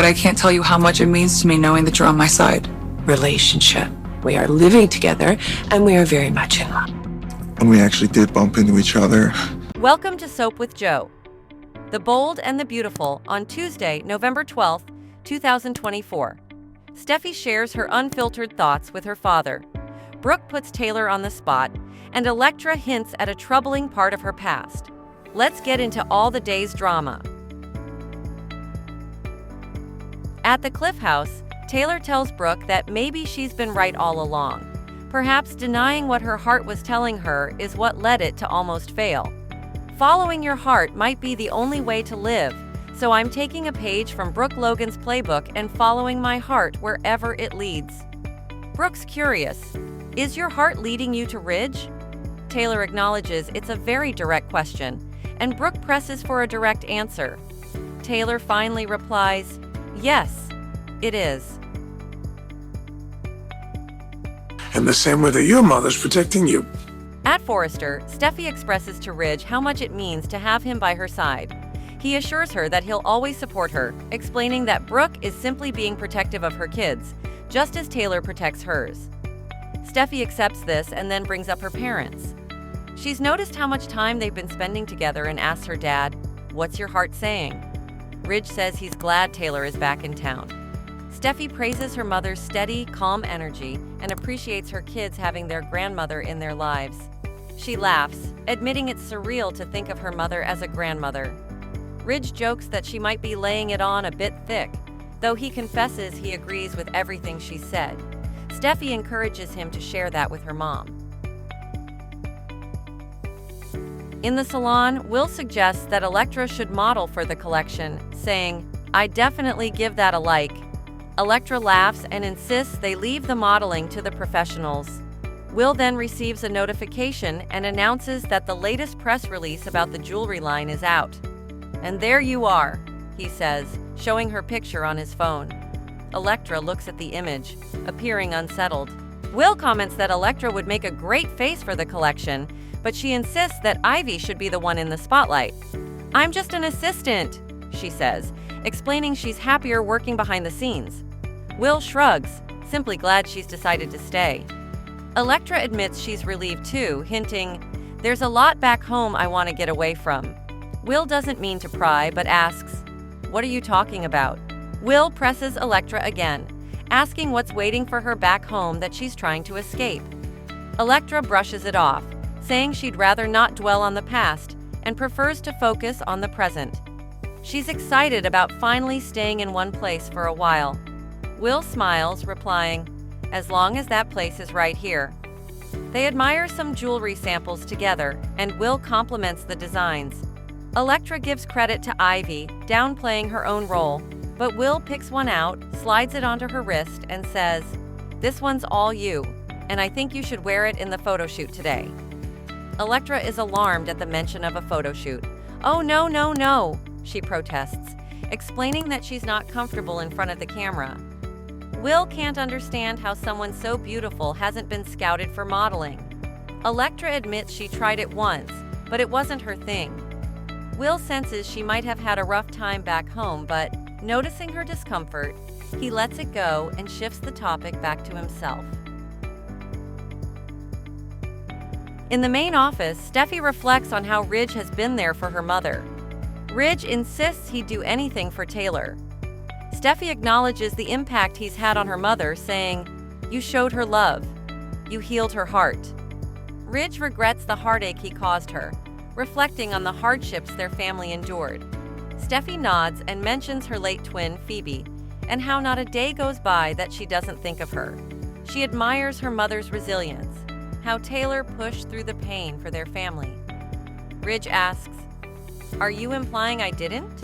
but I can't tell you how much it means to me knowing that you're on my side. Relationship. We are living together, and we are very much in love. When we actually did bump into each other. Welcome to Soap with Joe. The Bold and the Beautiful on Tuesday, November 12th, 2024. Steffy shares her unfiltered thoughts with her father. Brooke puts Taylor on the spot, and Electra hints at a troubling part of her past. Let's get into all the day's drama. At the Cliff House, Taylor tells Brooke that maybe she's been right all along. Perhaps denying what her heart was telling her is what led it to almost fail. Following your heart might be the only way to live, so I'm taking a page from Brooke Logan's playbook and following my heart wherever it leads. Brooke's curious. Is your heart leading you to Ridge? Taylor acknowledges it's a very direct question, and Brooke presses for a direct answer. Taylor finally replies, yes, it is. And the same way that your mother's protecting you. At Forrester, Steffy expresses to Ridge how much it means to have him by her side. He assures her that he'll always support her, explaining that Brooke is simply being protective of her kids, just as Taylor protects hers. Steffy accepts this and then brings up her parents. She's noticed how much time they've been spending together and asks her dad, "What's your heart saying?" Ridge says he's glad Taylor is back in town. Steffy praises her mother's steady, calm energy and appreciates her kids having their grandmother in their lives. She laughs, admitting it's surreal to think of her mother as a grandmother. Ridge jokes that she might be laying it on a bit thick, though he confesses he agrees with everything she said. Steffy encourages him to share that with her mom. In the salon, Will suggests that Electra should model for the collection, saying, "I'd definitely give that a like." Electra laughs and insists they leave the modeling to the professionals. Will then receives a notification and announces that the latest press release about the jewelry line is out. "And there you are," he says, showing her picture on his phone. Electra looks at the image, appearing unsettled. Will comments that Electra would make a great face for the collection, but she insists that Ivy should be the one in the spotlight. "I'm just an assistant," she says, explaining she's happier working behind the scenes. Will shrugs, simply glad she's decided to stay. Electra admits she's relieved too, hinting, "There's a lot back home I want to get away from." Will doesn't mean to pry, but asks, "What are you talking about?" Will presses Electra again, asking what's waiting for her back home that she's trying to escape. Electra brushes it off, saying she'd rather not dwell on the past and prefers to focus on the present. She's excited about finally staying in one place for a while. Will smiles, replying, "As long as that place is right here." They admire some jewelry samples together, and Will compliments the designs. Electra gives credit to Ivy, downplaying her own role, but Will picks one out, slides it onto her wrist, and says, "This one's all you, and I think you should wear it in the photo shoot today." Electra is alarmed at the mention of a photo shoot. "Oh, no, no, no," she protests, explaining that she's not comfortable in front of the camera. Will can't understand how someone so beautiful hasn't been scouted for modeling. Electra admits she tried it once, but it wasn't her thing. Will senses she might have had a rough time back home, but noticing her discomfort, he lets it go and shifts the topic back to himself. In the main office, Steffy reflects on how Ridge has been there for her mother. Ridge insists he'd do anything for Taylor. Steffy acknowledges the impact he's had on her mother, saying, "You showed her love. You healed her heart." Ridge regrets the heartache he caused her, reflecting on the hardships their family endured. Steffy nods and mentions her late twin, Phoebe, and how not a day goes by that she doesn't think of her. She admires her mother's resilience, how Taylor pushed through the pain for their family. Ridge asks, "Are you implying I didn't?"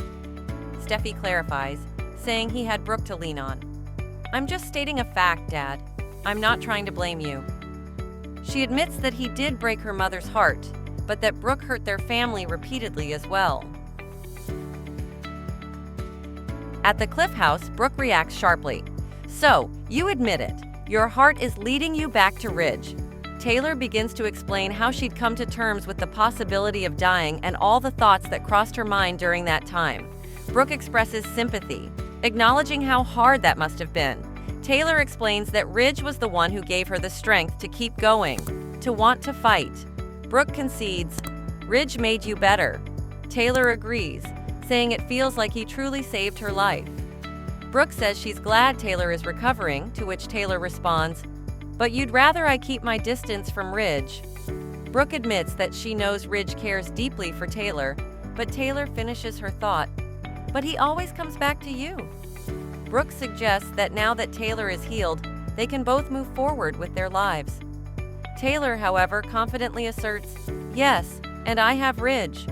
Steffy clarifies, saying he had Brooke to lean on. "I'm just stating a fact, Dad. I'm not trying to blame you." She admits that he did break her mother's heart, but that Brooke hurt their family repeatedly as well. At the Cliff House, Brooke reacts sharply. "So, you admit it. Your heart is leading you back to Ridge." Taylor begins to explain how she'd come to terms with the possibility of dying and all the thoughts that crossed her mind during that time. Brooke expresses sympathy, Acknowledging how hard that must have been, Taylor explains that Ridge was the one who gave her the strength to keep going, to want to fight. Brooke concedes, "Ridge made you better." Taylor agrees, saying it feels like he truly saved her life. Brooke says she's glad Taylor is recovering, to which Taylor responds, "But you'd rather I keep my distance from Ridge." Brooke admits that she knows Ridge cares deeply for Taylor, but Taylor finishes her thought, "But he always comes back to you." Brooke suggests that now that Taylor is healed, they can both move forward with their lives. Taylor, however, confidently asserts, "Yes, and I have Ridge."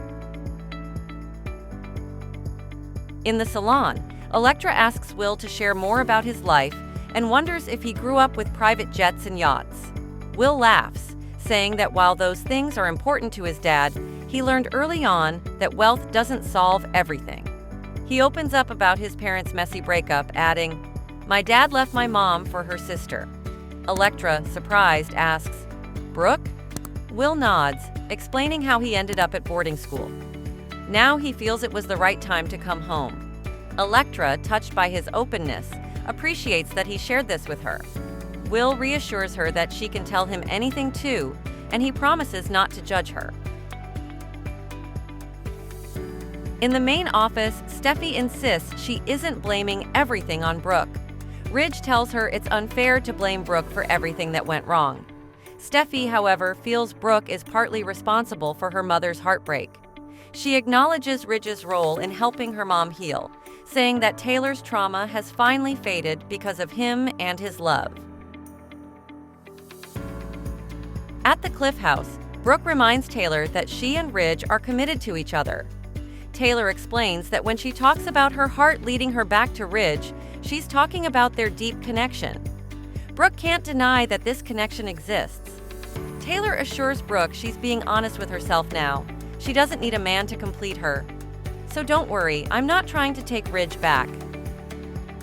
In the salon, Electra asks Will to share more about his life and wonders if he grew up with private jets and yachts. Will laughs, saying that while those things are important to his dad, he learned early on that wealth doesn't solve everything. He opens up about his parents' messy breakup, adding, "My dad left my mom for her sister." Electra, surprised, asks, "Brooke?" Will nods, explaining how he ended up at boarding school. Now he feels it was the right time to come home. Electra, touched by his openness, appreciates that he shared this with her. Will reassures her that she can tell him anything too, and he promises not to judge her. In the main office, Steffy insists she isn't blaming everything on Brooke. Ridge tells her it's unfair to blame Brooke for everything that went wrong. Steffy, however, feels Brooke is partly responsible for her mother's heartbreak. She acknowledges Ridge's role in helping her mom heal, saying that Taylor's trauma has finally faded because of him and his love. At the Cliff House, Brooke reminds Taylor that she and Ridge are committed to each other. Taylor explains that when she talks about her heart leading her back to Ridge, she's talking about their deep connection. Brooke can't deny that this connection exists. Taylor assures Brooke she's being honest with herself now. She doesn't need a man to complete her. "So don't worry, I'm not trying to take Ridge back."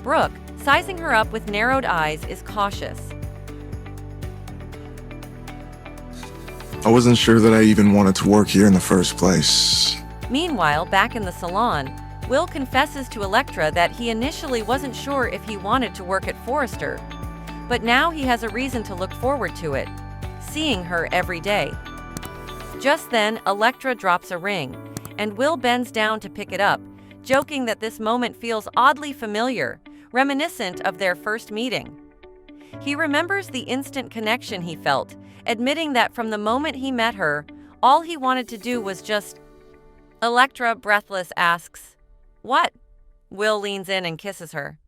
Brooke, sizing her up with narrowed eyes, is cautious. I wasn't sure that I even wanted to work here in the first place. Meanwhile, back in the salon, Will confesses to Electra that he initially wasn't sure if he wanted to work at Forrester, but now he has a reason to look forward to it, seeing her every day. Just then, Electra drops a ring, and Will bends down to pick it up, joking that this moment feels oddly familiar, reminiscent of their first meeting. He remembers the instant connection he felt, admitting that from the moment he met her, all he wanted to do was just... Electra, breathless, asks, "What?" Will leans in and kisses her.